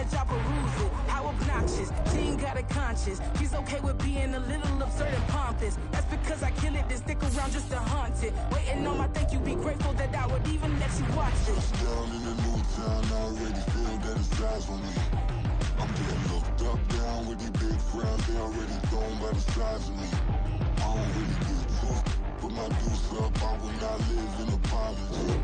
message, I peruse it. How obnoxious, she ain't got a conscience. She's okay with being a little absurd and pompous. That's because I kill it, then stick around just to haunt it. Waiting on my thank you, be grateful that I would even let you watch it. Down in the new town, I already feel that it's eyes on me. I'm getting looked up, down with these big frowns, they already thrown by the size of me. I don't really give a fuck, put my deuce up, I will not live in apology.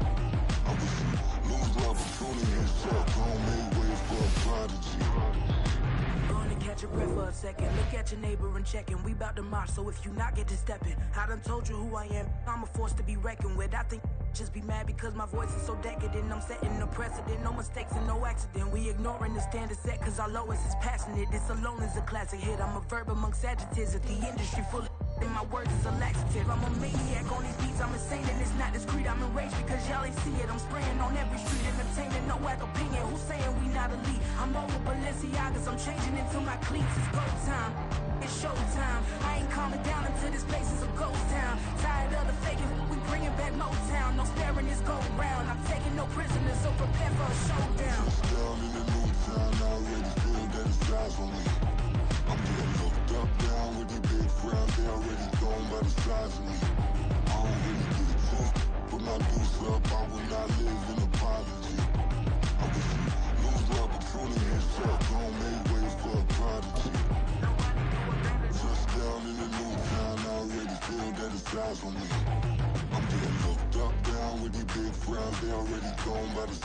I wish you lose the opportunity, suck, don't make way for a prodigy. Gonna catch your breath for a second. Look at your neighbor and check in. We bout to march, so if you not get to stepping, I done told you who I am. I'm a force to be reckoned with. I think just be mad because my voice is so decadent. I'm setting a precedent, no mistakes and no accident. We ignoring the standard set cause our lowest is passionate. This alone is a classic hit. I'm a verb amongst adjectives. If the industry full of and my words is a laxative. I'm a maniac on these beats, I'm insane and it's not discreet. I'm enraged because y'all ain't see it. I'm spraying on every street, entertaining, no whack opinion. Who's saying we not elite? I'm over Balenciagas, I'm changing into my cleats. It's go time, it's showtime. I ain't calming down until this place is a ghost town. Tired of the faking, we bringing back Motown. No sparing this go round. I'm taking no prisoners, so prepare for a showdown. Down in the new town, I already feel that it's eyes on me. I'm getting looked up, down with these big frowns, they already thrown by the size of me. I don't really give a fuck, put my deuce up, I will not live in apology. I wish you lose the opportunity, suck, don't make way for a prodigy. Just down in the new town, I already feel that it's eyes on me. I'm getting looked up, down with these big frowns, they already thrown by the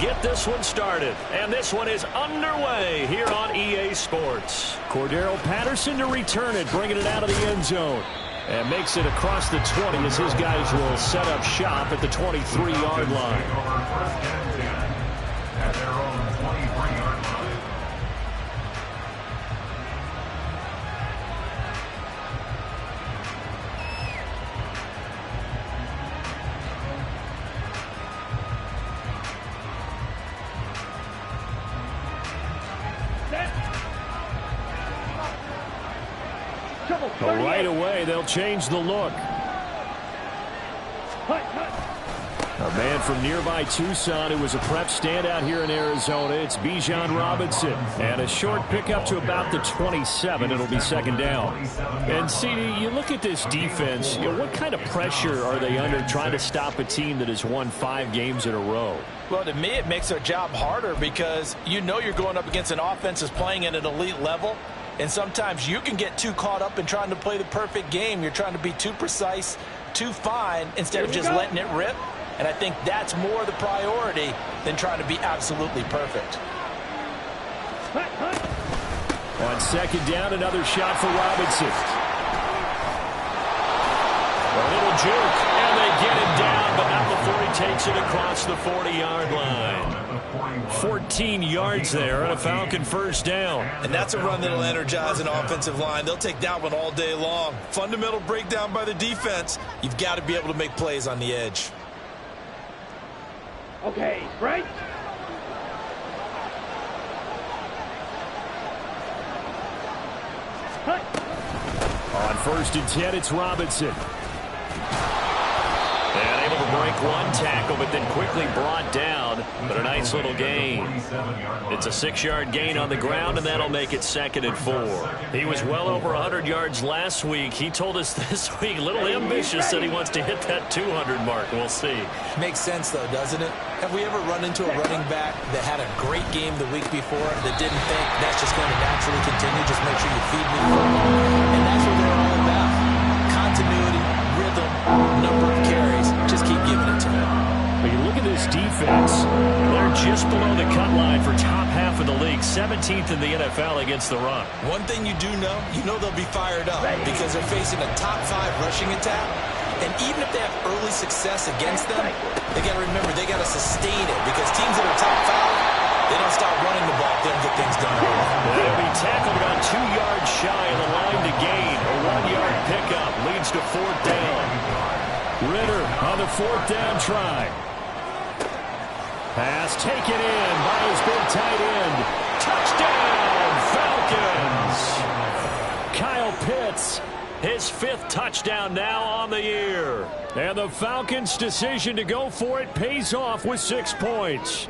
get this one started. And this one is underway here on EA Sports. Cordero Patterson to return it, bringing it out of the end zone. And makes it across the 20 as his guys will set up shop at the 23-yard line. Right away, they'll change the look. A man from nearby Tucson who was a prep standout here in Arizona. It's Bijan Robinson. And a short pickup to about the 27. It'll be second down. And, CD, you look at this defense, what kind of pressure are they under trying to stop a team that has won 5 games in a row? Well, to me, it makes their job harder because you know you're going up against an offense that's playing at an elite level. And sometimes you can get too caught up in trying to play the perfect game. You're trying to be too precise, too fine, instead of just letting it rip. And I think that's more the priority than trying to be absolutely perfect. On second down, another shot for Robinson. A little juke, and they get him down, but not before he takes it across the 40-yard line. 14 yards there and a Falcon first down. And that's a run that'll energize an offensive line. They'll take that one all day long. Fundamental breakdown by the defense. You've got to be able to make plays on the edge. Okay, right? On first and 10, it's Robinson. And able to break one tackle, but then quickly brought down. But a nice little gain. It's a 6-yard gain on the ground, and that'll make it second and 4. He was well over 100 yards last week. He told us this week, a little ambitious, that he wants to hit that 200 mark. We'll see. Makes sense, though, doesn't it? Have we ever run into a running back that had a great game the week before that didn't think that's just going to naturally continue? Just make sure you feed me the football. And that's what they're all about. Continuity, rhythm, number of carries. Just keep giving it to them. But you look at this defense, they're just below the cut line for top half of the league, 17th in the NFL against the run. One thing you do know, they'll be fired up because they're facing a top 5 rushing attack. And even if they have early success against them, they got to remember they got to sustain it because teams that are top 5, they don't stop running the ball if they don't get things done. They'll be tackled about 2 yards shy of the line to gain. A 1-yard pickup leads to 4th down. Ritter on the 4th down try. Pass taken in by his big tight end. Touchdown, Falcons! Kyle Pitts, his 5th touchdown now on the year. And the Falcons' decision to go for it pays off with 6 points.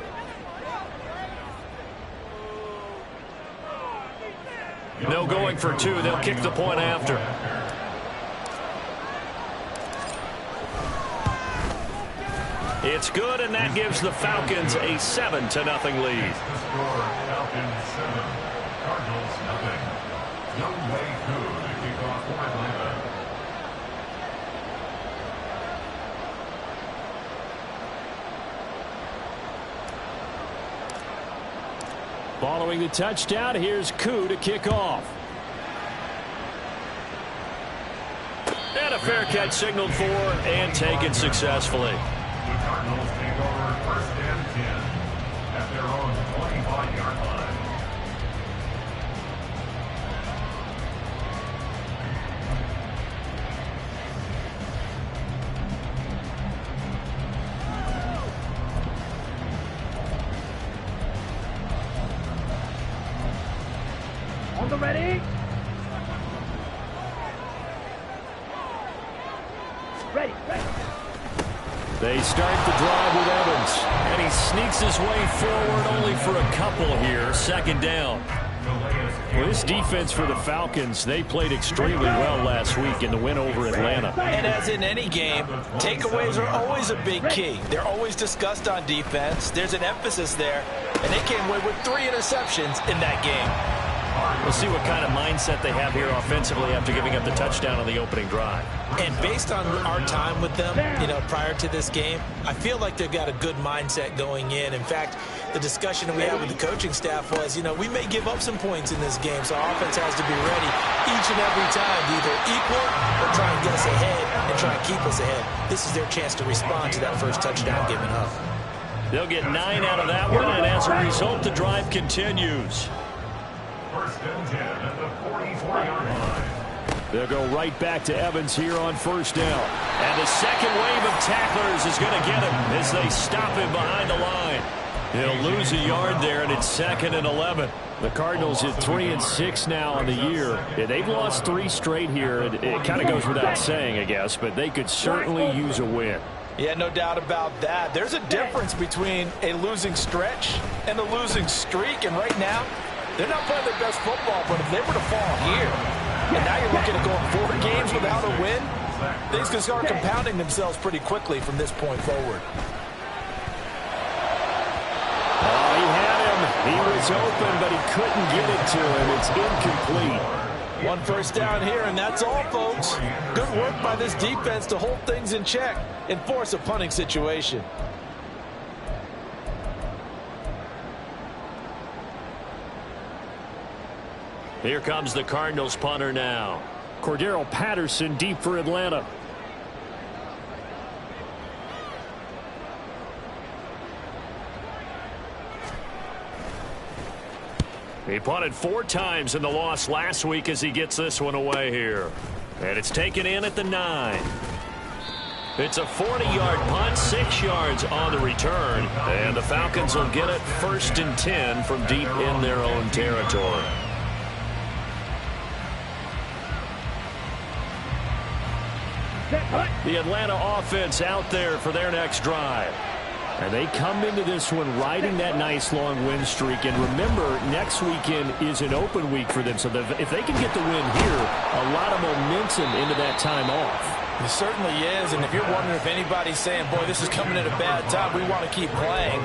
No going for 2. They'll kick the point after. It's good, and that gives the Falcons a 7-0 lead. Falcons 7, Cardinals nothing. Young Wei Koo to kick off for Atlanta. Following the touchdown, here's Koo to kick off. And a fair catch signaled for and taken successfully. The Cardinals take over first and 10 at their own 25-yard line. On the ready? Ready. They start the drive with Evans, and he sneaks his way forward only for a couple here. Second down. Well, this defense for the Falcons, they played extremely well last week in the win over Atlanta. And as in any game, takeaways are always a big key. They're always discussed on defense. There's an emphasis there, and they came away with 3 interceptions in that game. We'll see what kind of mindset they have here offensively after giving up the touchdown on the opening drive. And based on our time with them, prior to this game, I feel like they've got a good mindset going in. In fact, the discussion that we had with the coaching staff was, we may give up some points in this game, so our offense has to be ready each and every time to either equal or try and get us ahead and try and keep us ahead. This is their chance to respond to that first touchdown given up. They'll get 9 out of that one, and as a result, the drive continues. First and 10 at the 44-yard line. They'll go right back to Evans here on first down. And the second wave of tacklers is going to get him as they stop him behind the line. He'll lose a yard there, and it's 2nd and 11. The Cardinals at 3-6 now on the year. Yeah, they've lost 3 straight here. It kind of goes without saying, I guess, but they could certainly use a win. Yeah, no doubt about that. There's a difference between a losing stretch and a losing streak, and right now, they're not playing their best football, but if they were to fall here, and now you're looking at going 4 games without a win, things can start compounding themselves pretty quickly from this point forward. Oh, he had him. He was open, but he couldn't get it to him. It's incomplete. 1 first down here, and that's all, folks. Good work by this defense to hold things in check and force a punting situation. Here comes the Cardinals punter now. Cordero Patterson deep for Atlanta. He punted 4 times in the loss last week as he gets this one away here. And it's taken in at the 9. It's a 40-yard punt, 6 yards on the return. And the Falcons will get it 1st and 10 from deep in their own territory. The Atlanta offense out there for their next drive. And they come into this one riding that nice long win streak. And remember, next weekend is an open week for them. So if they can get the win here, a lot of momentum into that time off. It certainly is. And if you're wondering if anybody's saying, boy, this is coming at a bad time, we want to keep playing,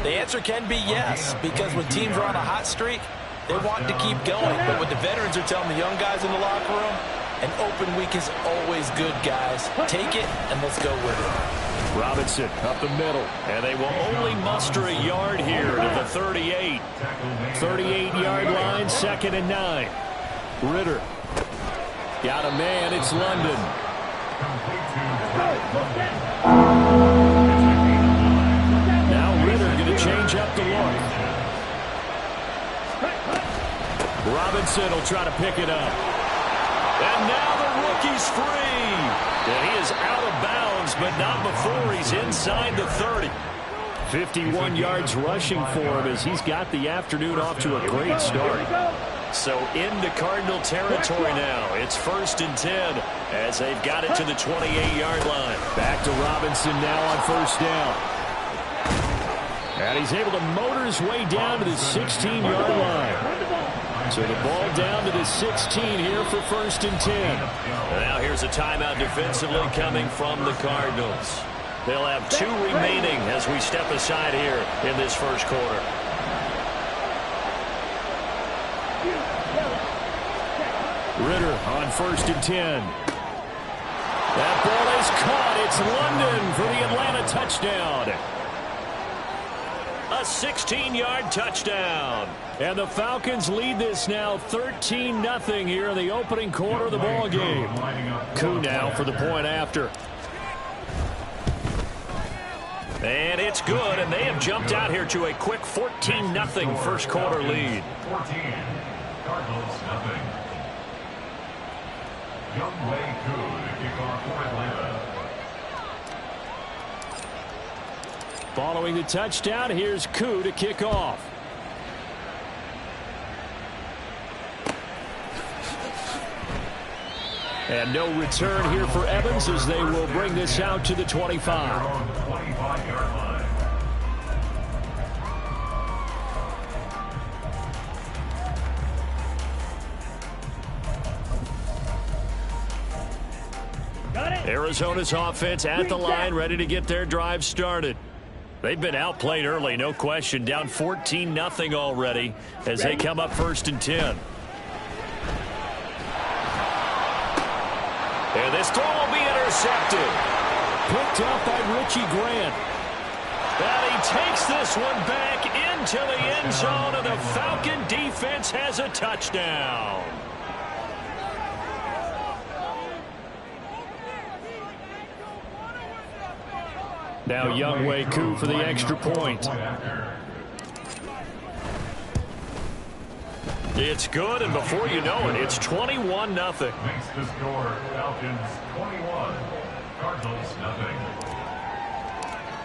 the answer can be yes. Because when teams are on a hot streak, they want to keep going. But what the veterans are telling the young guys in the locker room, an open week is always good, guys. Take it, and let's go with it. Robinson up the middle, and they will only muster a yard here to the 38. 38-yard line, 2nd and 9. Ritter got a man. It's London. Now Ritter going to change up the look. Robinson will try to pick it up. And now the rookie's free. And he is out of bounds, but not before he's inside the 30. 51 yards rushing for him as he's got the afternoon off to a great start. So into Cardinal territory now. It's 1st and 10 as they've got it to the 28-yard line. Back to Robinson now on 1st down. And he's able to motor his way down to the 16-yard line. So the ball down to the 16 here for 1st and 10. And now here's a timeout defensively coming from the Cardinals. They'll have 2 remaining as we step aside here in this first quarter. Ritter on 1st and 10. That ball is caught. It's London for the Atlanta touchdown. A 16-yard touchdown. And the Falcons lead this now 13-0 here in the opening quarter of the ball game. Koo now for the point after. And it's good, and they have jumped out here to a quick 14-0 first quarter lead. 14, Cardinals nothing. Youngway Koo to kick off for Atlanta. Following the touchdown, here's Koo to kick off. And no return here for Evans as they will bring this out to the 25. 25-yard line. Got it. Arizona's offense at the line, ready to get their drive started. They've been outplayed early, no question. Down 14-0 already as they come up 1st and 10. And this throw will be intercepted. Picked up by Richie Grant. And he takes this one back into the end zone, and the Falcon defense has a touchdown. Now Younghoe Koo for the extra point. It's good, and before you know it, it's 21-0. Makes the score Falcons 21, Cardinals 0.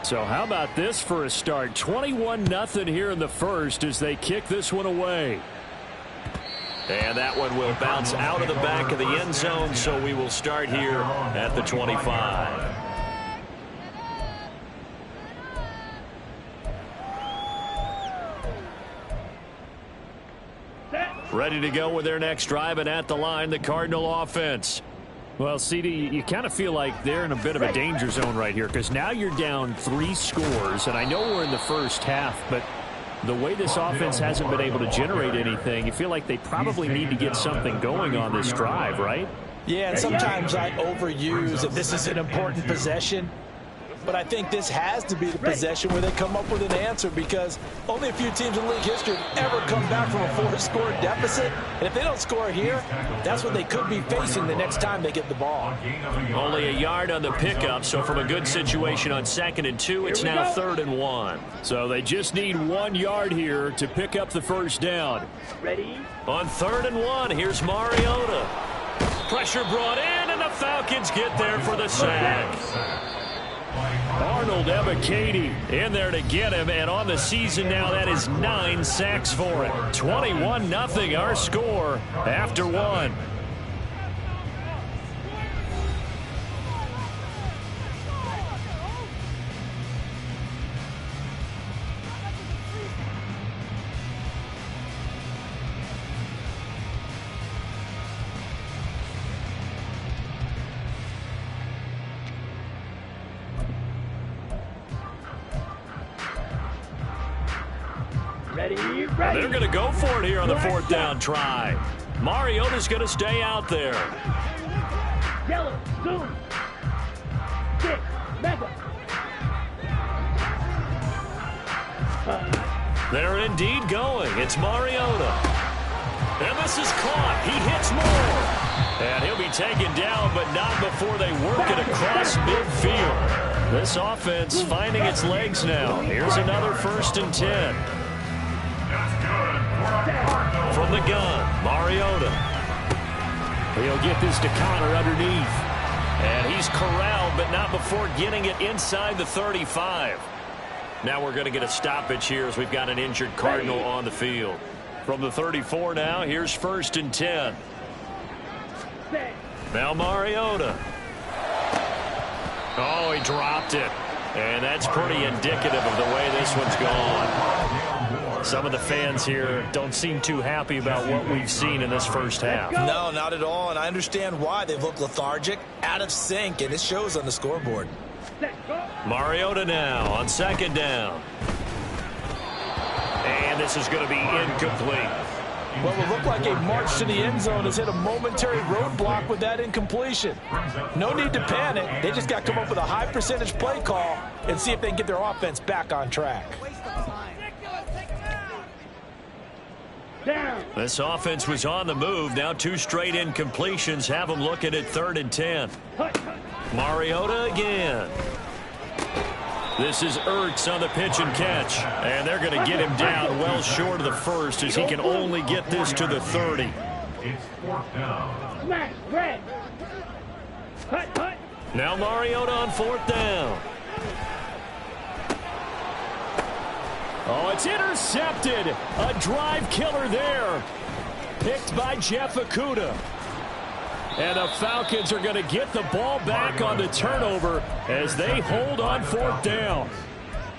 So how about this for a start? 21-0 here in the first as they kick this one away. And that one will bounce out of the back of the end zone, so we will start here at the 25. Ready to go with their next drive, and at the line, the Cardinal offense. Well, CD, you kind of feel like they're in a bit of a danger zone right here because now you're down 3 scores, and I know we're in the first half, but the way this offense hasn't been able to generate anything, you feel like they probably need to get something going on this drive, right? Yeah, and sometimes I overuse that this is an important possession. But I think this has to be the possession where they come up with an answer because only a few teams in league history have ever come back from a 4-score deficit. And if they don't score here, that's what they could be facing the next time they get the ball. Only a yard on the pickup, so from a good situation on 2nd and 2, it's now 3rd and 1. So they just need 1 yard here to pick up the first down. Ready? On 3rd and 1, here's Mariota. Pressure brought in, and the Falcons get there for the sack. Arnold Ebiketie in there to get him, and on the season now, that is 9 sacks for him. 21-0 our score after 1. They're going to go for it here on the 4th down try. Mariota's going to stay out there. Yellow, zoom. 6, mega. They're indeed going. It's Mariota. And this is caught. He hits more. And he'll be taken down, but not before they work it across midfield. This offense finding its legs now. Here's another 1st and 10. From the gun, Mariota. He'll get this to Connor underneath. And he's corralled, but not before getting it inside the 35. Now we're going to get a stoppage here as we've got an injured Cardinal on the field. From the 34 now, here's 1st and 10. Now Mariota. Oh, he dropped it. And that's pretty indicative of the way this one's gone. Some of the fans here don't seem too happy about what we've seen in this first half. No, not at all, and I understand why. They look lethargic, out of sync, and it shows on the scoreboard. Mariota now on 2nd down. And this is going to be incomplete. What will look like a march to the end zone has hit a momentary roadblock with that incompletion. No need to panic. They just got to come up with a high percentage play call and see if they can get their offense back on track. This offense was on the move. Now 2 straight incompletions have them looking at 3rd and 10. Mariota again. This is Ertz on the pitch and catch. And they're going to get him down well short of the first as he can only get this to the 30. It's 4th down. Smash, red. Cut. Now Mariota on 4th down. Oh, it's intercepted. A drive killer there. Picked by Jeff Okudah. And the Falcons are going to get the ball back on the turnover as they hold on 4th down.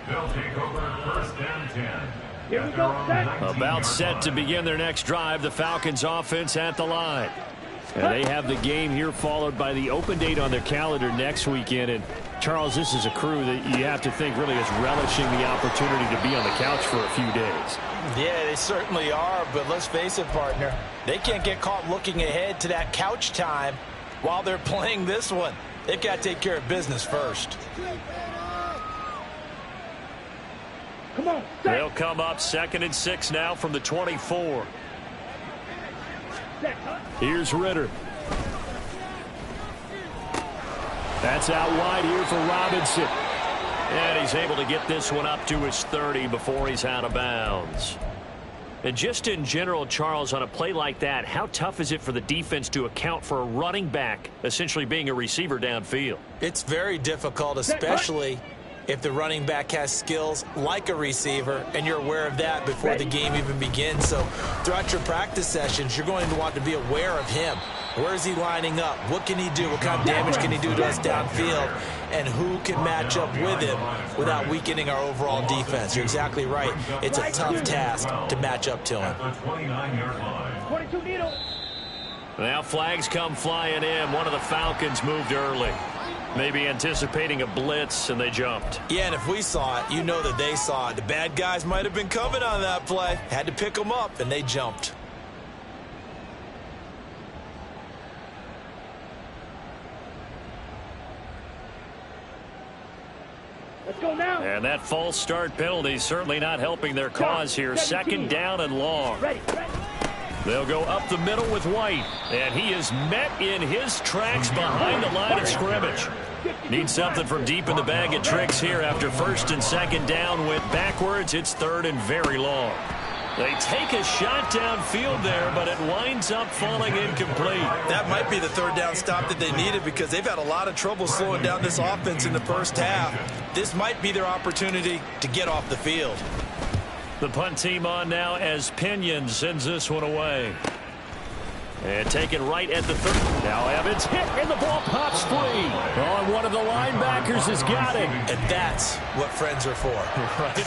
They'll take over 1st and 10. Here we go, set. About set to begin their next drive, the Falcons offense at the line. And they have the game here followed by the open date on their calendar next weekend. And Charles, this is a crew that you have to think really is relishing the opportunity to be on the couch for a few days. Yeah, they certainly are, but let's face it, partner. They can't get caught looking ahead to that couch time while they're playing this one. They've got to take care of business first. Come on. They'll come up 2nd and 6 now from the 24. Here's Ritter. That's out wide here for Robinson. And he's able to get this one up to his 30 before he's out of bounds. And just in general, Charles, on a play like that, how tough is it for the defense to account for a running back essentially being a receiver downfield? It's very difficult, especially if the running back has skills like a receiver, and you're aware of that before the game even begins. So throughout your practice sessions, you're going to want to be aware of him. Where is he lining up? What can he do? What kind of damage can he do to us downfield? And who can match up with him without weakening our overall defense? You're exactly right. It's a tough task to match up to him. 22 needle. Now flags come flying in. One of the Falcons moved early. Maybe anticipating a blitz, and they jumped. Yeah, and if we saw it, you know that they saw it. The bad guys might have been coming on that play. Had to pick them up, and they jumped. Let's go now. And that false start penalty certainly not helping their cause here. 2nd down and long. Ready. They'll go up the middle with White, and he is met in his tracks behind the line of scrimmage. Need something from deep in the bag of tricks here after 1st and 2nd down. Went backwards. It's 3rd and very long. They take a shot downfield there, but it winds up falling incomplete. That might be the 3rd down stop that they needed because they've had a lot of trouble slowing down this offense in the first half. This might be their opportunity to get off the field. The punt team on now as Pinion sends this one away. And taken right at the 3rd. Now Evans hit, and the ball pops free. Oh, and one of the linebackers has got him. And that's what friends are for. Right.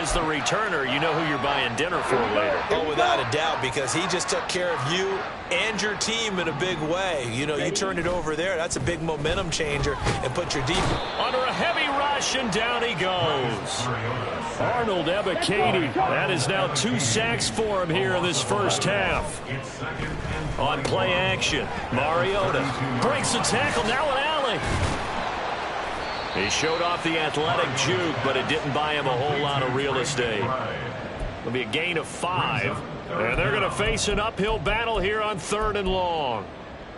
As the returner, you know who you're buying dinner for later. Oh, without a doubt, because he just took care of you and your team in a big way. You know, you turned it over there. That's a big momentum changer and put your defense under a heavy rush, and down he goes. Arnold Ebiketie. That is now 2 sacks for him here in this first half. On play action, Mariota breaks the tackle, now an alley. He showed off the athletic juke, but it didn't buy him a whole lot of real estate. It'll be a gain of 5, and they're going to face an uphill battle here on 3rd and long.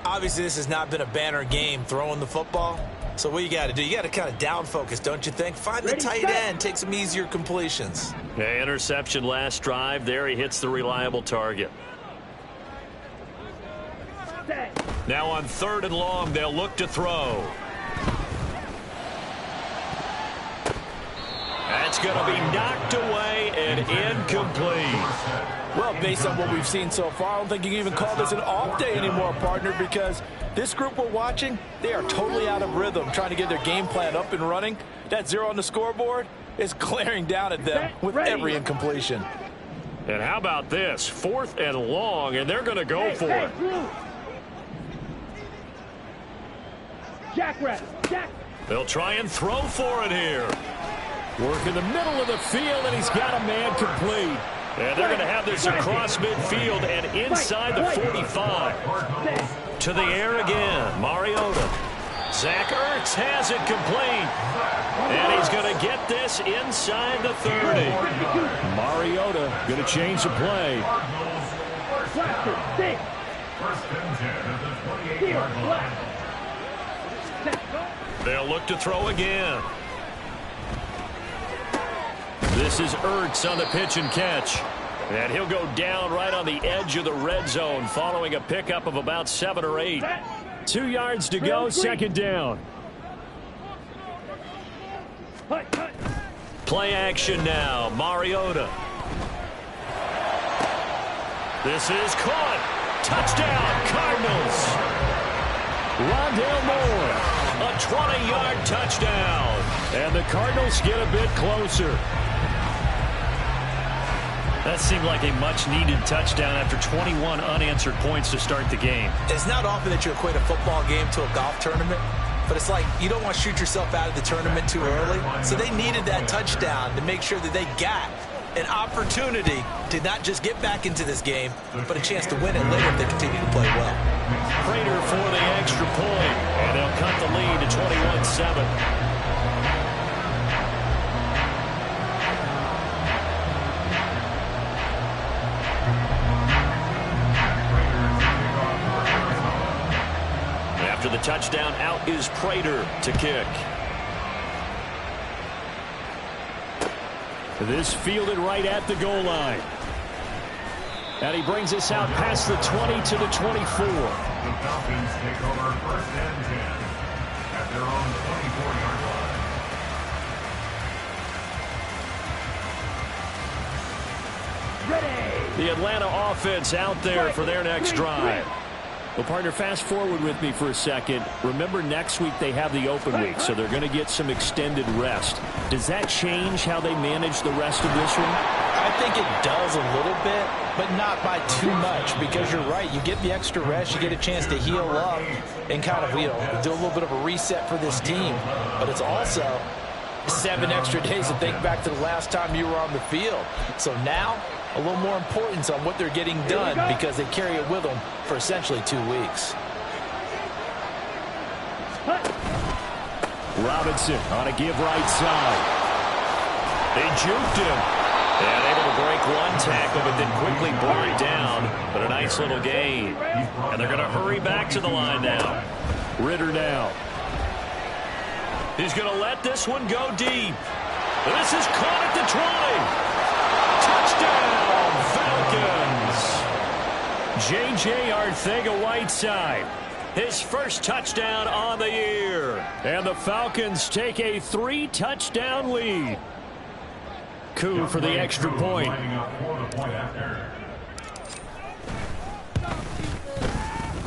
Obviously, this has not been a banner game throwing the football. So what you got to do, you got to kind of down focus, don't you think? Find the tight end, take some easier completions. Yeah, interception last drive. There he hits the reliable target. Now on 3rd and long, they'll look to throw. That's going to be knocked away and incomplete. Well, based on what we've seen so far, I don't think you can even call this an off day anymore, partner, because this group we're watching, they are totally out of rhythm, trying to get their game plan up and running. That 0 on the scoreboard is glaring down at them with every incompletion. And how about this? 4th and long, and they're going to go for it. Jackrabbit. They'll try and throw for it here. Work in the middle of the field, and he's got a man complete. And they're going to have this across midfield and inside the 45. To the air again, Mariota. Zach Ertz has it complete. And he's going to get this inside the 30. Mariota going to change the play. They'll look to throw again. This is Ertz on the pitch and catch. And he'll go down right on the edge of the red zone following a pickup of about 7 or 8. 2 yards to go, 2nd down. Play action now, Mariota. This is caught. Touchdown, Cardinals. Rondale Moore, a 20-yard touchdown. And the Cardinals get a bit closer. That seemed like a much-needed touchdown after 21 unanswered points to start the game. It's not often that you equate a football game to a golf tournament, but it's like you don't want to shoot yourself out of the tournament too early. So they needed that touchdown to make sure that they got an opportunity to not just get back into this game, but a chance to win it later if they continue to play well. Prater for the extra point, and they'll cut the lead to 21-7. After the touchdown, out is Prater to kick. This fielded right at the goal line. And he brings us out past the 20 to the 24. The Falcons take over 1st and 10 at their own 24-yard line. The Atlanta offense out there for their next drive. Well, partner, fast forward with me for a second. Remember, next week they have the open week, so they're going to get some extended rest. Does that change how they manage the rest of this one? I think it does a little bit, but not by too much, because you're right. You get the extra rest, you get a chance to heal up and kind of, do a little bit of a reset for this team. But it's also 7 extra days to think back to the last time you were on the field. So now, a little more importance on what they're getting done because they carry it with them for essentially 2 weeks. Robinson on a give right side. They juked him. And able to break one tackle, but then quickly brought down. But a nice little gain. And they're going to hurry back to the line now. Ritter now. He's going to let this one go deep. This is caught at the 20. Touchdown, Falcons. J.J. Arcega-Whiteside. His first touchdown on the year. And the Falcons take a 3-touchdown lead. Coup for the extra point.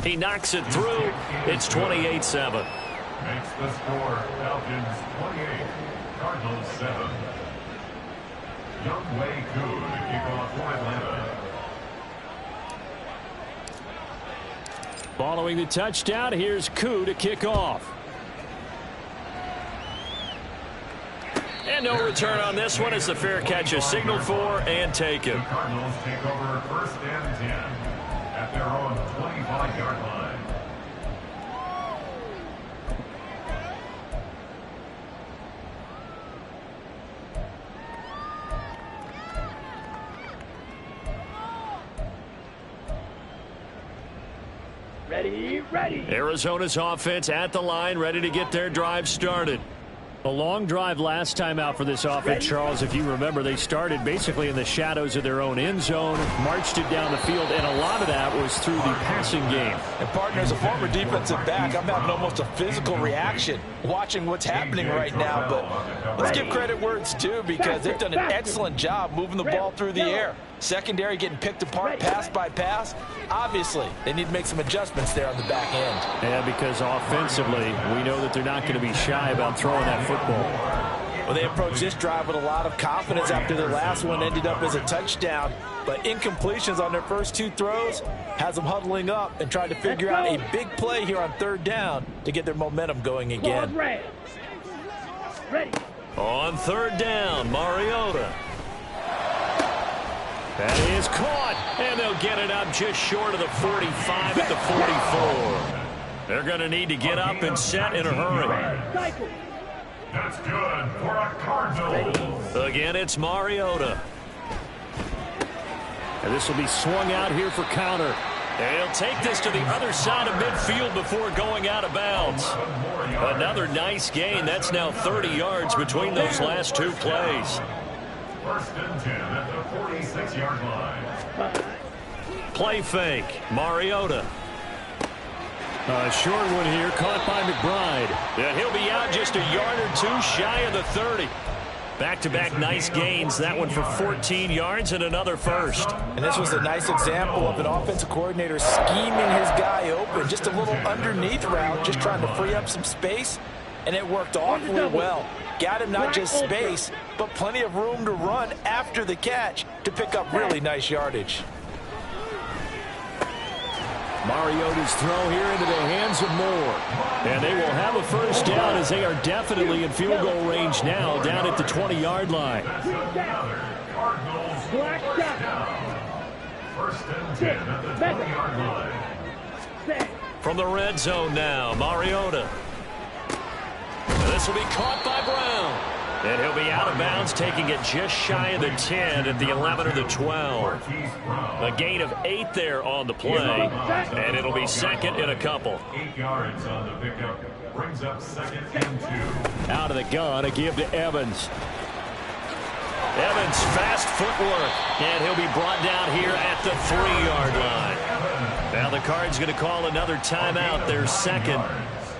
He knocks it through. It's 28-7. Makes the score Falcons 28, Cardinals 7. Young Wei Koo to kick off for Atlanta. Following the touchdown, here's Koo to kick off. And no return on this one as the fair catch is signaled for and taken. The Cardinals take over 1st and 10 at their own 25-yard line. Ready. Arizona's offense at the line, ready to get their drive started. A long drive last time out for this offense, Charles. If you remember, they started basically in the shadows of their own end zone, marched it down the field, and a lot of that was through the passing game. And, partner, as a former defensive back, I'm having almost a physical reaction watching what's happening right now. But let's give credit where it's due because they've done an excellent job moving the ball through the air. Secondary getting picked apart pass by pass. Obviously, they need to make some adjustments there on the back end. Yeah, because offensively, we know that they're not going to be shy about throwing that football. Well, they approached this drive with a lot of confidence after their last one ended up as a touchdown. But incompletions on their first 2 throws has them huddling up and trying to figure out a big play here on 3rd down to get their momentum going again. Ready. On 3rd down, Mariota. That is caught, and they'll get it up just short of the 45 at the 44. They're going to need to get up and set in a hurry. That's good for a Cardinals. Again, it's Mariota. And this will be swung out here for counter. And he'll take this to the other side of midfield before going out of bounds. Another nice gain. That's now 30 yards between those last 2 plays. 1st and 10 at the 46-yard line. Play fake. Mariota. A short one here, caught by McBride. And he'll be out just a yard or 2 shy of the 30. Back-to-back nice gains. That one for 14 yards and another first. And this was a nice example of an offensive coordinator scheming his guy open. Just a little underneath route, just trying to free up some space. And it worked awfully well. Got him not just space, but plenty of room to run after the catch to pick up really nice yardage. Mariota's throw here into the hands of Moore. And they will have a first down as they are definitely in field goal range now, down at the 20-yard line. Cardinals first down. First and 10 at the 20-yard line. From the red zone now, Mariota. And this will be caught by Brown. And he'll be out of bounds, taking it just shy of the 10 at the 11 or the 12. A gain of 8 there on the play, and it'll be second and a couple. 8 yards on the pickup. Brings up second and 2. Out of the gun, a give to Evans. Evans, fast footwork, and he'll be brought down here at the 3-yard line. Now the Cards going to call another timeout, their second,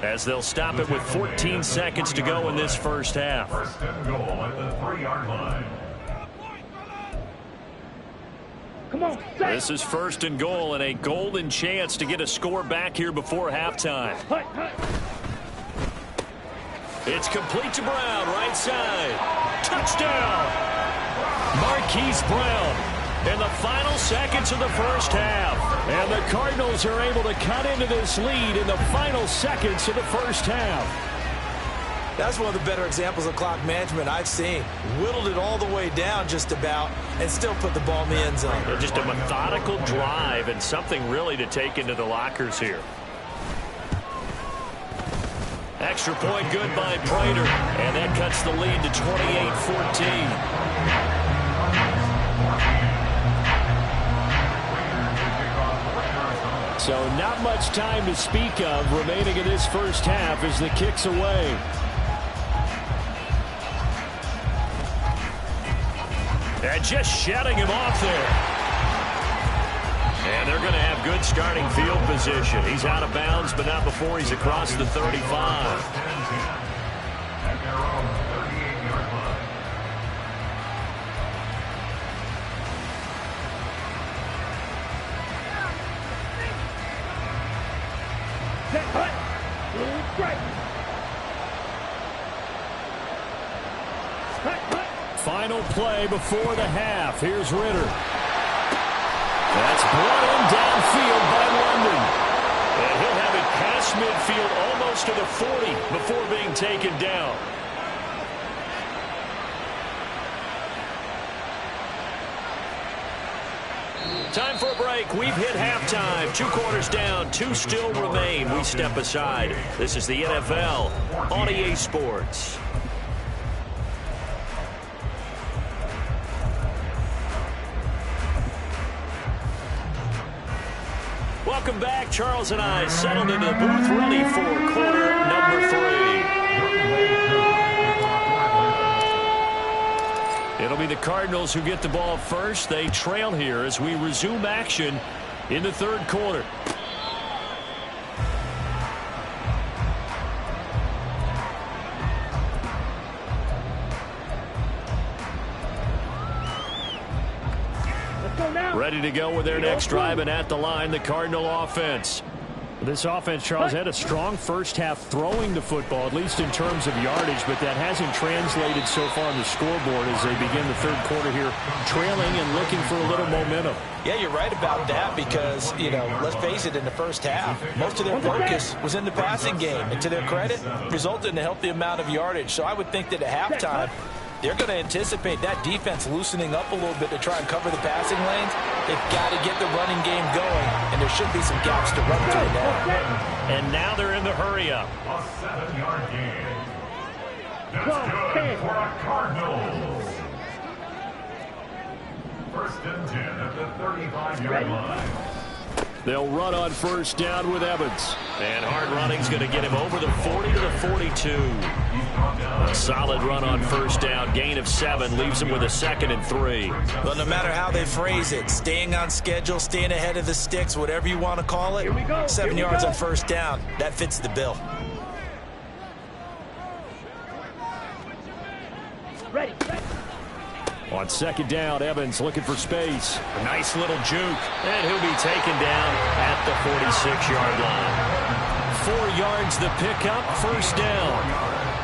as they'll stop it with 14 seconds to go in this first half. First and goal at the 3-yard line. Come on, This is first and goal and a golden chance to get a score back here before halftime. It's complete to Brown, right side. Touchdown! Marquise Brown in the final seconds of the first half. And the Cardinals are able to cut into this lead in the final seconds of the first half. That's one of the better examples of clock management I've seen. Whittled it all the way down just about and still put the ball in the end zone. Yeah, just a methodical drive and something really to take into the lockers here. Extra point good by Prater, and that cuts the lead to 28-14. So not much time to speak of remaining in this first half as the kick's away. And just shutting him off there. And they're going to have good starting field position. He's out of bounds, but not before he's across the 35. At their own 38-yard line. Final play before the half. Here's Ritter. That's brought in downfield by London. And he'll have it past midfield almost to the 40 before being taken down. Time for a break. We've hit halftime. 2 quarters down. 2 still remain. We step aside. This is the NFL on EA Sports. Welcome back. Charles and I settled into the booth ready for quarter number 3. It'll be the Cardinals who get the ball first. They trail here as we resume action in the third quarter. Ready to go with their next drive, and at the line, the Cardinal offense. This offense, Charles, had a strong first half throwing the football, at least in terms of yardage, but that hasn't translated so far on the scoreboard as they begin the third quarter here, trailing and looking for a little momentum. Yeah, you're right about that because, you know, let's face it, in the first half, most of their focus was in the passing game, and to their credit, resulted in a healthy amount of yardage. So I would think that at halftime, they're going to anticipate that defense loosening up a little bit to try and cover the passing lanes. They've got to get the running game going, and there should be some gaps to run through now. And now they're in the hurry-up. A 7-yard gain. That's good for the Cardinals. First and 10 at the 35-yard line. They'll run on first down with Evans. And hard running's going to get him over the 40 to the 42. A solid run on first down. Gain of 7 leaves him with a 2nd and 3. Well, no matter how they phrase it, staying on schedule, staying ahead of the sticks, whatever you want to call it, 7 yards on first down, that fits the bill. Ready. On second down, Evans looking for space. A nice little juke. And he'll be taken down at the 46-yard line. 4 yards the pickup, first down.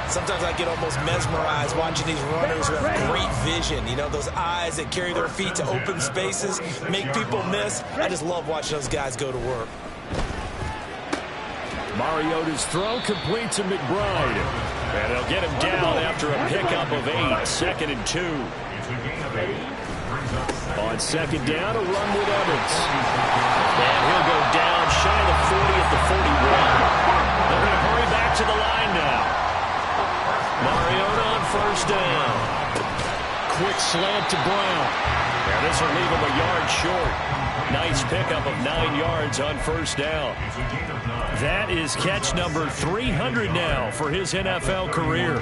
Sometimes I get almost mesmerized watching these runners who have great vision. You know, those eyes that carry their feet to open spaces, make people miss. I just love watching those guys go to work. Mariota's throw complete to McBride. And they'll get him down after a pickup of 8. 2nd and 2. On 2nd down, a run with Evans. And he'll go down shy of the 40 at the 41. They're going to hurry back to the line now. Mariota on 1st down. Quick slant to Brown. And this will leave him a yard short. Nice pickup of 9 yards on 1st down. That is catch number 300 now for his NFL career.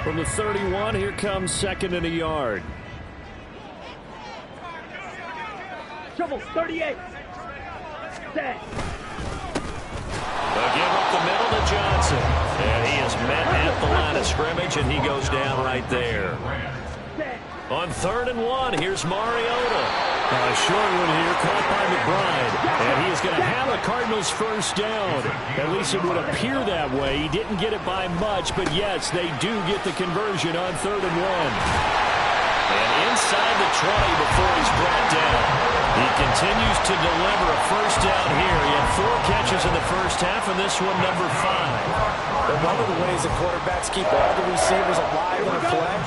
From the 31, here comes 2nd and a yard. Trouble, 38. Set. They'll give up the middle to Johnson. And he is met at the line of scrimmage, and he goes down right there. On 3rd and 1, here's Mariota. A short one here, caught by McBride. And he is going to have a Cardinals 1st down. At least it would appear that way. He didn't get it by much, but yes, they do get the conversion on 3rd and 1. And inside the 20 before he's brought down. He continues to deliver a 1st down here. He had 4 catches in the 1st half, and this one number 5. But one of the ways the quarterbacks keep all the receivers alive in a play,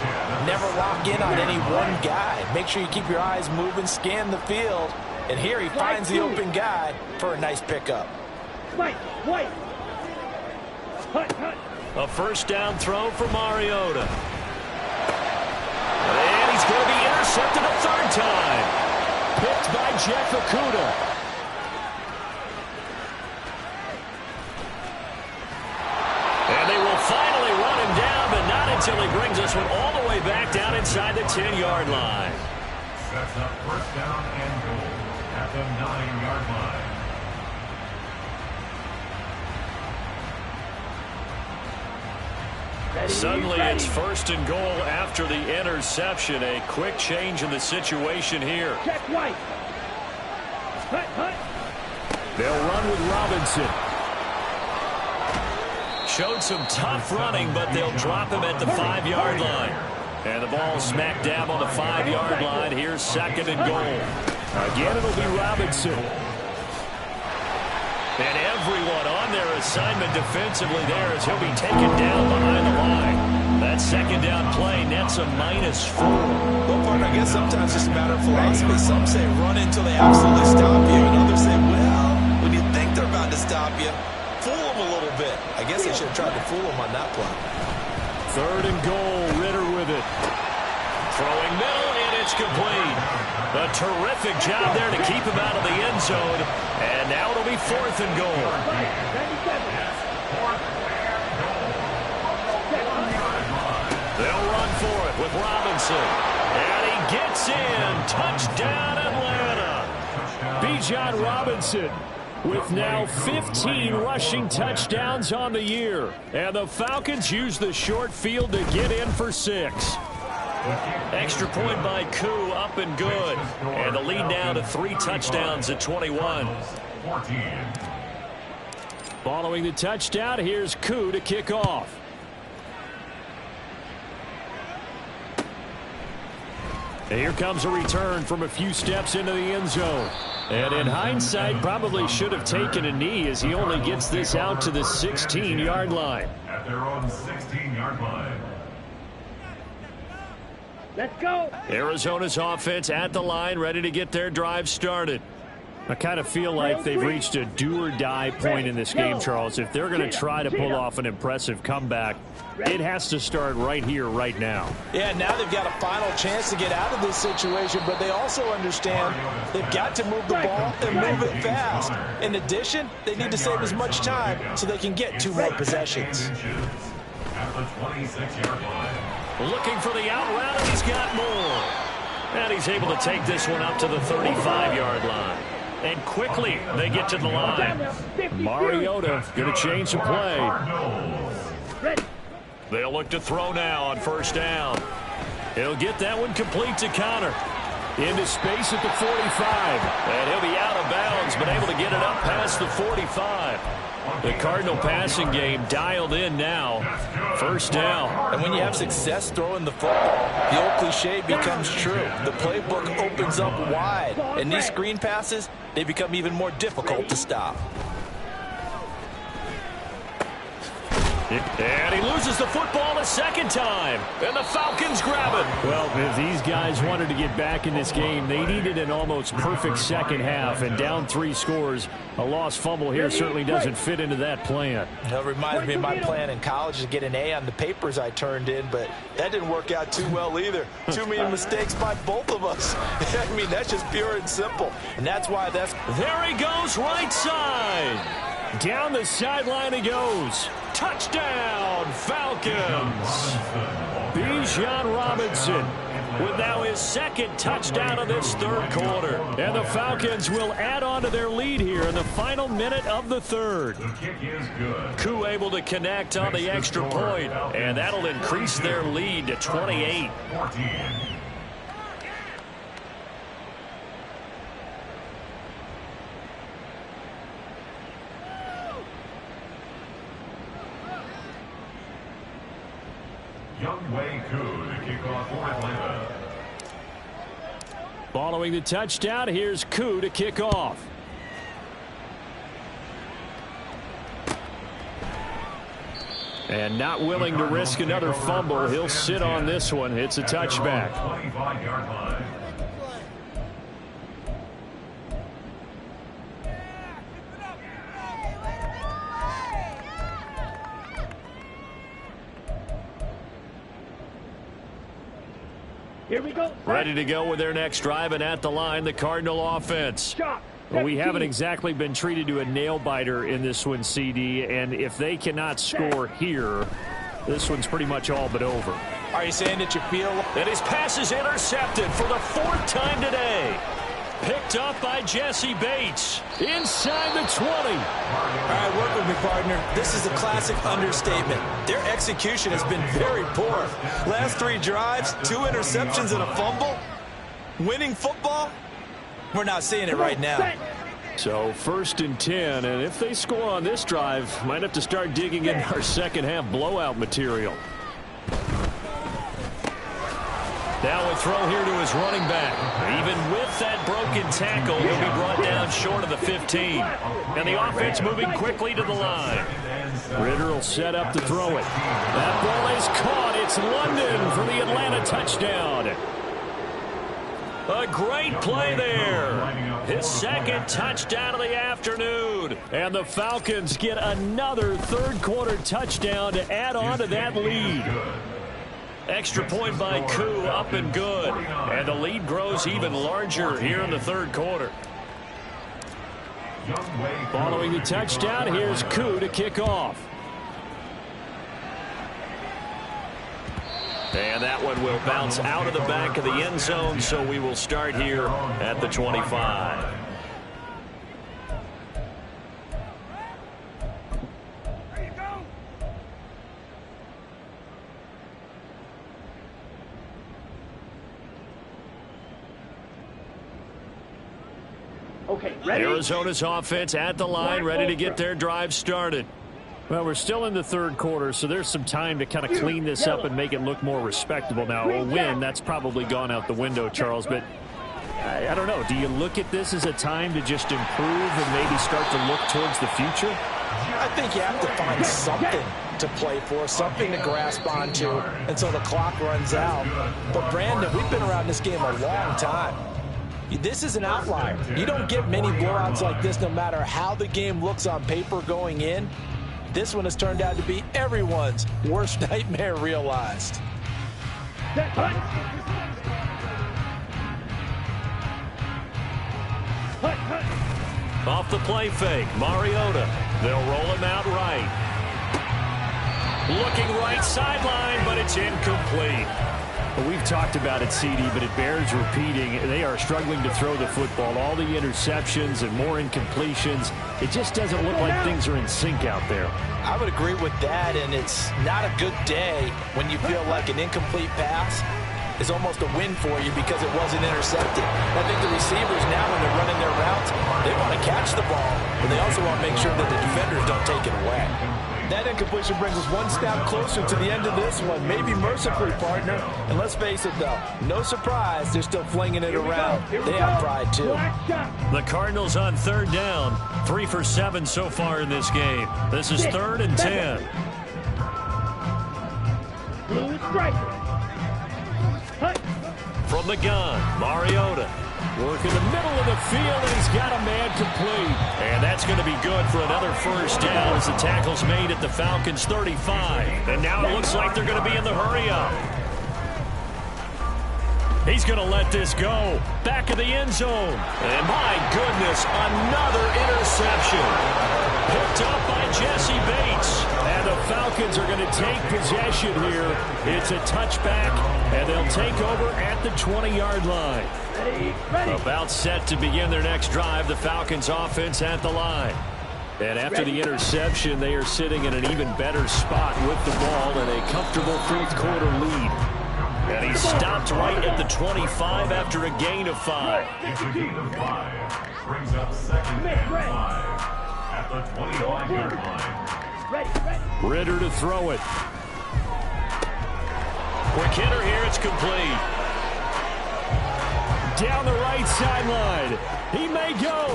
never lock in on any one guy. Make sure you keep your eyes moving, scan the field. And here he finds the open guy for a nice pickup. White. A 1st down throw for Mariota. And he's going to be intercepted a 3rd time. Picked by Jeff Okudah. And they will finally run him down, but not until he brings this one all the way back down inside the 10-yard line. Sets up 1st down and goal at the 9-yard line. Suddenly it's 1st and goal after the interception. A quick change in the situation here. Check White. Hut. They'll run with Robinson. Showed some tough running, but they'll drop him at the 5-yard line. And the ball smack dab on the 5-yard line. Here's 2nd and goal. Again, it'll be Robinson. And everyone on their assignment defensively there as he'll be taken down behind the line. That 2nd down play nets a -4. Well, partner, I guess sometimes it's just a matter of philosophy. Some say run until they absolutely stop you, and others say, well, when you think they're about to stop you, fool them a little bit. I guess they should have tried to fool them on that play. 3rd and goal, Ritter with it. Throwing middle, and it's complete. A terrific job there to keep him out of the end zone. And now it'll be 4th and goal. They'll run for it with Robinson. And he gets in. Touchdown, Atlanta. Bijan Robinson with now 15 rushing touchdowns on the year. And the Falcons use the short field to get in for 6. Extra point by Koo, up and good. And the lead now to 3 touchdowns at 21. Following the touchdown, here's Koo to kick off. And here comes a return from a few steps into the end zone. And in hindsight, probably should have taken a knee as he only gets this out to the 16-yard line. At their own 16-yard line. Let's go. Arizona's offense at the line, ready to get their drive started. I kind of feel like they've reached a do-or-die point in this game, Charles. If they're going to try to pull off an impressive comeback, it has to start right here, right now. Yeah, now they've got a final chance to get out of this situation, but they also understand they've got to move the ball and move it fast. In addition, they need to save as much time so they can get 2 more possessions. At the 26-yard line. Looking for the out route, and he's got more. And he's able to take this one up to the 35-yard line. And quickly, they get to the line. Mariota going to change the play. They'll look to throw now on 1st down. He'll get that one complete to Connor. Into space at the 45. And he'll be out of bounds, but able to get it up past the 45. The Cardinal passing game dialed in now. 1st down. And when you have success throwing the football, the old cliche becomes true. The playbook opens up wide. And these screen passes, they become even more difficult to stop. And he loses the football a second time. And the Falcons grab it. Well, if these guys wanted to get back in this game, they needed an almost perfect second half. And down 3 scores, a lost fumble here certainly doesn't fit into that plan. It reminds me of my plan in college to get an A on the papers I turned in, but that didn't work out too well either. Too many mistakes by both of us. I mean, that's just pure and simple. And that's why that's... There he goes, right side. Down the sideline he goes. Touchdown, Falcons. Bijan Robinson with now his second touchdown of this third quarter. And the Falcons will add on to their lead here in the final minute of the third. The kick is good. Koo able to connect on the extra point, and that'll increase their lead to 28. 14. Younghoe Koo to kick off for Atlanta. Following the touchdown, here's Koo to kick off. And not willing to risk another fumble. He'll sit on this one. It's a touchback. 25-yard line. Here we go. Ready to go with their next drive, and at the line, the Cardinal offense. Well, we haven't exactly been treated to a nail-biter in this one, CD, and if they cannot score here, this one's pretty much all but over. Are you saying that you feel... And his pass is intercepted for the 4th time today. Picked up by Jesse Bates. Inside the 20. All right, work with me, partner. This is a classic understatement. Their execution has been very poor. Last 3 drives, 2 interceptions and a fumble. Winning football? We're not seeing it right now. So 1st and 10, and if they score on this drive, might have to start digging in our second half blowout material. Now a throw here to his running back. Even with that broken tackle, he'll be brought down short of the 15. And the offense moving quickly to the line. Ritter will set up to throw it. That ball is caught. It's London for the Atlanta touchdown. A great play there. His second touchdown of the afternoon. And the Falcons get another third-quarter touchdown to add on to that lead. Extra point by Koo, up and good. And the lead grows even larger here in the third quarter. Following the touchdown, here's Koo to kick off. And that one will bounce out of the back of the end zone, so we will start here at the 25. Okay, ready? Arizona's offense at the line, ready to get their drive started. Well, we're still in the third quarter, so there's some time to kind of clean this up and make it look more respectable. Now, a win, that's probably gone out the window, Charles, but I don't know. Do you look at this as a time to just improve and maybe start to look towards the future? I think you have to find something to play for, something to grasp onto until the clock runs out. But, Brandon, we've been around this game a long time. This is an outlier. You don't get many blowouts like this no matter how the game looks on paper going in. This one has turned out to be everyone's worst nightmare realized. Off the play fake, Mariota. They'll roll him out right. Looking right sideline, but it's incomplete. Well, we've talked about it, CD, but it bears repeating. They are struggling to throw the football. All the interceptions and more incompletions. It just doesn't look like things are in sync out there. I would agree with that, and it's not a good day when you feel like an incomplete pass is almost a win for you because it wasn't intercepted. I think the receivers now, when they're running their routes, they want to catch the ball, but they also want to make sure that the defenders don't take it away. That incompletion brings us one step closer to the end of this one, maybe mercifully, partner. And let's face it, though, no surprise, they're still flinging it around. They have pride, too. The Cardinals on third down, 3 for 7 so far in this game. This is 3rd and 10. From the gun, Mariota. Work in the middle of the field, and he's got a man complete. And that's going to be good for another first down as the tackle's made at the Falcons' 35. And now it looks like they're going to be in the hurry-up. He's going to let this go. Back of the end zone. And my goodness, another interception. Picked up by Jesse Bates. And the Falcons are going to take possession here. It's a touchback, and they'll take over at the 20-yard line. About set to begin their next drive, the Falcons offense at the line. And after the interception, they are sitting in an even better spot with the ball and a comfortable fourth-quarter lead. And he stopped right at the 25 after a gain of 5. It's a gain of 5. Brings up 2nd and 5 at the 25-yard line. Ritter to throw it. Quick hitter here. It's complete. Down the right sideline. He may go.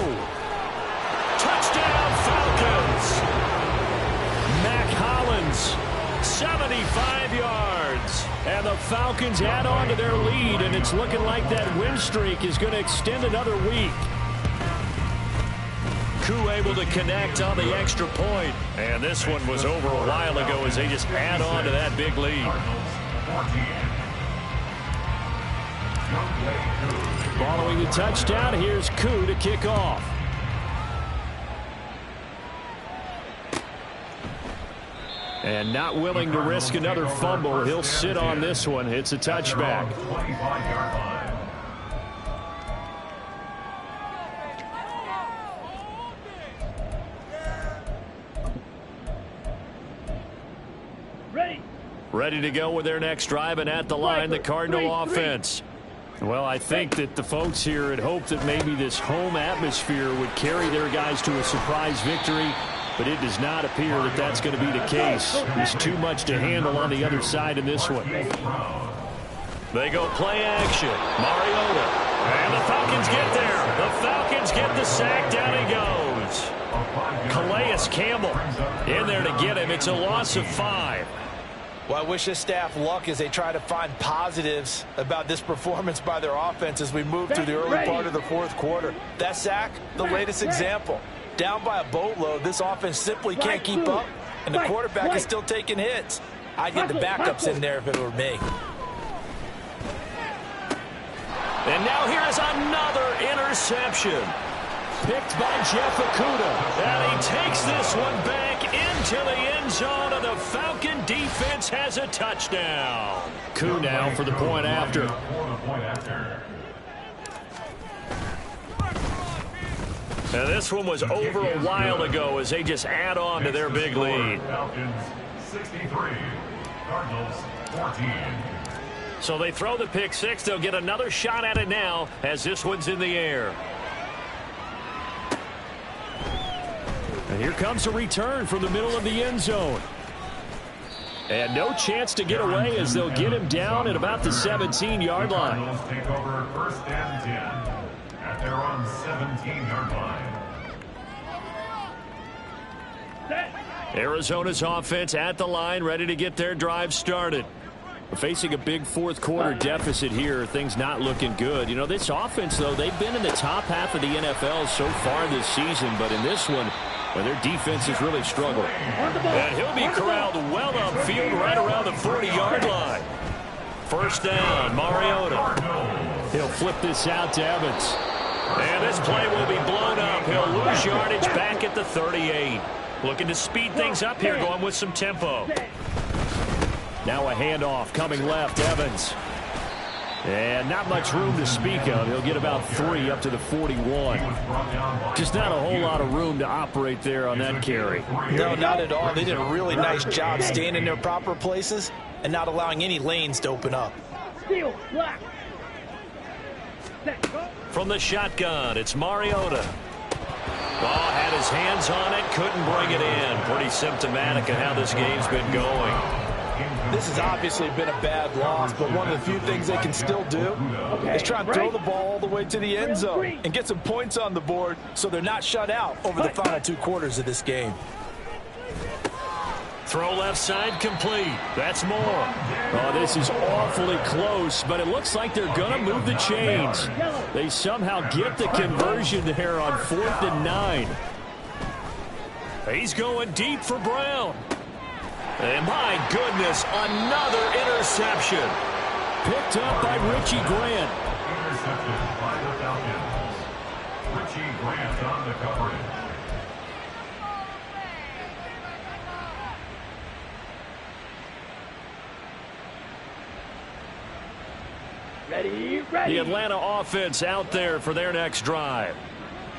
Touchdown, Falcons. Mac Hollins, 75 yards. And the Falcons add on to their lead, and it's looking like that win streak is going to extend another week. Koo able to connect on the extra point. And this one was over a while ago as they just add on to that big lead. Following the touchdown, here's Koo to kick off. And not willing to risk another fumble. He'll sit on this one. It's a touchback. Ready to go with their next drive, and at the line, the Cardinal offense. Well, I think that the folks here had hoped that maybe this home atmosphere would carry their guys to a surprise victory, but it does not appear that that's going to be the case. There's too much to handle on the other side in this one. They go play action. Mariota. And the Falcons get there. The Falcons get the sack. Down he goes. Calais Campbell in there to get him. It's a loss of 5. Well, I wish this staff luck as they try to find positives about this performance by their offense as we move through the early part of the fourth quarter. That sack, the latest example. Down by a boatload, this offense simply can't keep up, and the quarterback is still taking hits. I'd get the backups in there if it were me. And now here's another interception. Picked by Jeff Okudah. And he takes this one back into the end zone, and the Falcon defense has a touchdown. Koo now for the point after. And this one was over a while ago as they just add on to their big lead. Falcons 63, Cardinals 14. So they throw the pick six. They'll get another shot at it now as this one's in the air. And here comes a return from the middle of the end zone. And no chance to get away as they'll get him down at about the 17-yard line. Cardinals take over 1st and 10 at their own 17-yard line. Arizona's offense at the line, ready to get their drive started. Facing a big fourth quarter deficit here, things not looking good. You know, this offense, though, they've been in the top half of the NFL so far this season, but in this one, well, their defense has really struggled. And he'll be corralled well upfield right around the 40-yard line. First down, Mariota. He'll flip this out to Evans. And this play will be blown up. He'll lose yardage back at the 38. Looking to speed things up here, going with some tempo. Now a handoff coming left, Evans. And not much room to speak of. He'll get about 3 up to the 41. Just not a whole lot of room to operate there on that carry. No, not at all. They did a really nice job staying in their proper places and not allowing any lanes to open up. From the shotgun, it's Mariota. Ball had his hands on it, couldn't bring it in. Pretty symptomatic of how this game's been going. This has obviously been a bad loss, but one of the few things they can still do is try and throw the ball all the way to the end zone and get some points on the board so they're not shut out over the final 2 quarters of this game. Throw left side complete. That's more. Oh, this is awfully close, but it looks like they're going to move the chains. They somehow get the conversion there on 4th and 9. He's going deep for Brown. And my goodness, another interception. Picked up by Richie Grant. Intercepted by the Falcons. Richie Grant on the coverage. Ready. The Atlanta offense out there for their next drive.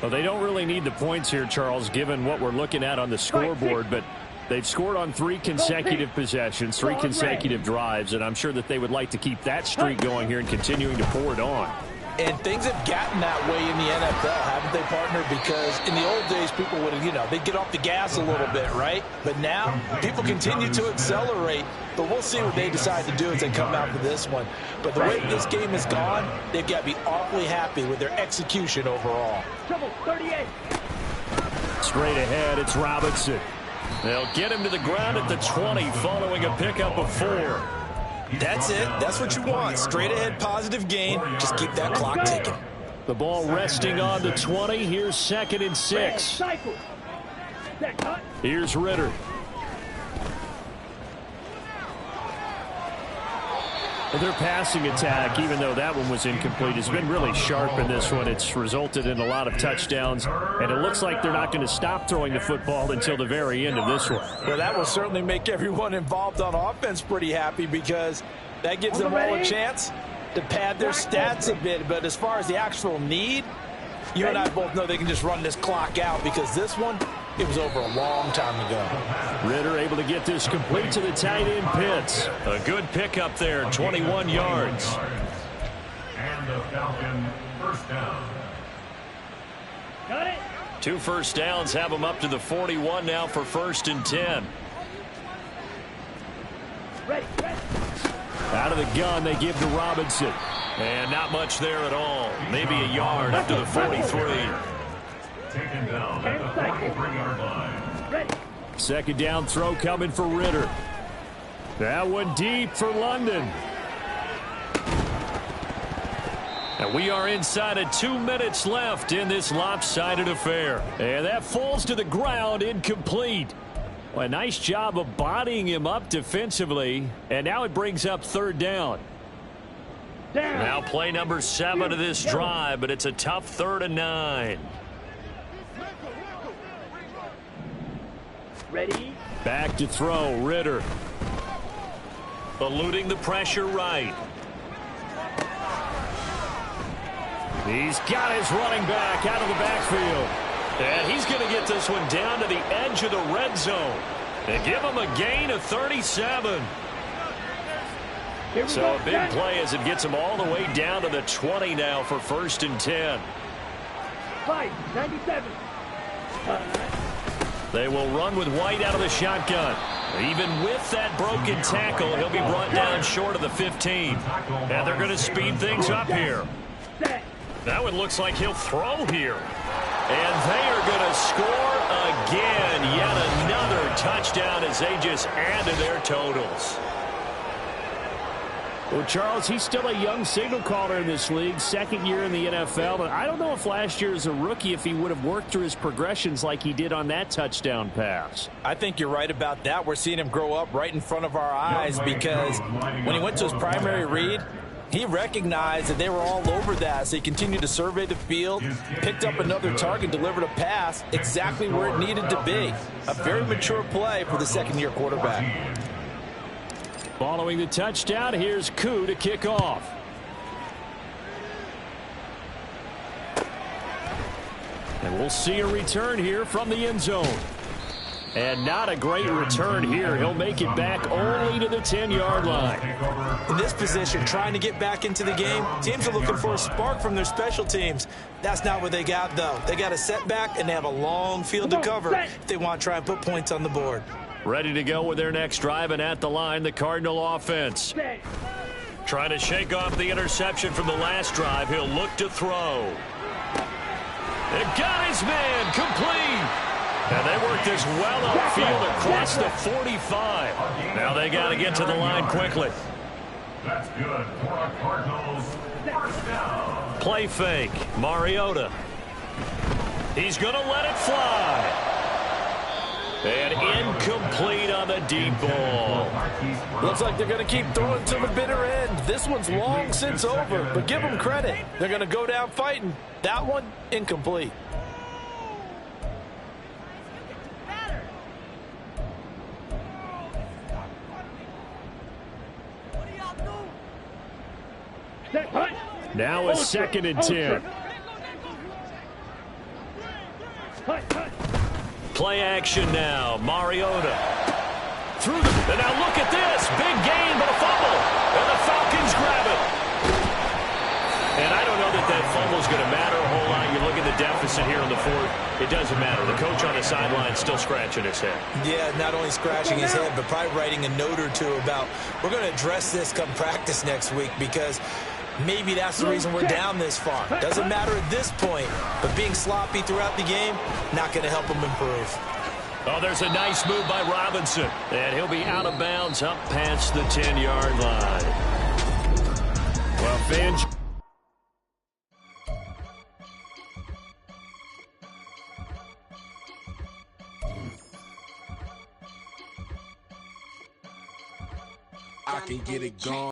Well, they don't really need the points here, Charles, given what we're looking at on the scoreboard, but they've scored on 3 consecutive possessions, 3 consecutive drives, and I'm sure that they would like to keep that streak going here and continuing to pour it on. And things have gotten that way in the NFL, haven't they, partner? Because in the old days, people would, they'd get off the gas a little bit, right? But now, people continue to accelerate. But we'll see what they decide to do as they come out for this one. But the way this game has gone, they've got to be awfully happy with their execution overall. Trouble 38. Straight ahead, it's Robinson. They'll get him to the ground at the 20 following a pickup of 4. That's it. That's what you want. Straight ahead, positive gain. Just keep that clock ticking. The ball resting on the 20. Here's 2nd and 6. Here's Ritter. Their passing attack, even though that one was incomplete, has been really sharp in this one. It's resulted in a lot of touchdowns, and it looks like they're not going to stop throwing the football until the very end of this one. Well, that will certainly make everyone involved on offense pretty happy because that gives them all a chance to pad their stats a bit. But as far as the actual need, you and I both know they can just run this clock out because this one, it was over a long time ago. Ritter able to get this complete to the tight end Pitts. A good pickup there, 21 yards. And the Falcon first down. Got it. 2 first downs have them up to the 41 now for 1st and 10. Ready. Out of the gun, they give to Robinson. And not much there at all. Maybe a yard up to the 43. Taken down at the 43-yard line. Ready. 2nd down throw coming for Ritter. That one deep for London. And we are inside of 2 minutes left in this lopsided affair. And that falls to the ground, incomplete. Well, a nice job of bodying him up defensively. And now it brings up 3rd down. Now play number 7 of this drive, but it's a tough 3rd and 9. Ready. Back to throw, Ritter. Eluding the pressure right. He's got his running back out of the backfield. And he's going to get this one down to the edge of the red zone. They give him a gain of 37. So a big play as it gets him all the way down to the 20 now for 1st and 10. 5-97. They will run with White out of the shotgun. Even with that broken tackle, he'll be brought down short of the 15. And they're going to speed things up here. That one looks like he'll throw here. And they are going to score again. Yet another touchdown as they just add to their totals. Well, Charles, he's still a young signal caller in this league, 2nd year in the NFL. But I don't know if last year as a rookie if he would have worked through his progressions like he did on that touchdown pass. I think you're right about that. We're seeing him grow up right in front of our eyes because when he went to his primary read, he recognized that they were all over that. So he continued to survey the field, picked up another target, delivered a pass exactly where it needed to be. A very mature play for the 2nd-year quarterback. Following the touchdown, here's Koo to kick off. And we'll see a return here from the end zone. And not a great return here. He'll make it back only to the 10-yard line. In this position, trying to get back into the game, teams are looking for a spark from their special teams. That's not what they got, though. They got a setback, and they have a long field to cover if they want to try and put points on the board. Ready to go with their next drive, and at the line, the Cardinal offense. Trying to shake off the interception from the last drive. He'll look to throw. And got his man complete. And they work this well upfield across the 45. Now they got to get to the line quickly. That's good for a Cardinals first down. Play fake. Mariota. He's going to let it fly. And incomplete on the deep ball. Looks like they're going to keep throwing to the bitter end. This one's long since over, but give them credit. They're going to go down fighting. That one, incomplete. Now a 2nd and 10. Play action now. Mariota. Through the... And now look at this. Big gain, but a fumble. And the Falcons grab it. And I don't know that fumble is going to matter a whole lot. You look at the deficit here in the 4th. It doesn't matter. The coach on the sideline still scratching his head. Yeah, not only scratching his head, but probably writing a note or two about, we're going to address this come practice next week, because maybe that's the reason we're down this far. Doesn't matter at this point, but being sloppy throughout the game, not going to help him improve. Oh, there's a nice move by Robinson. And he'll be out of bounds up past the 10-yard line. Well, fans... I can get it gone.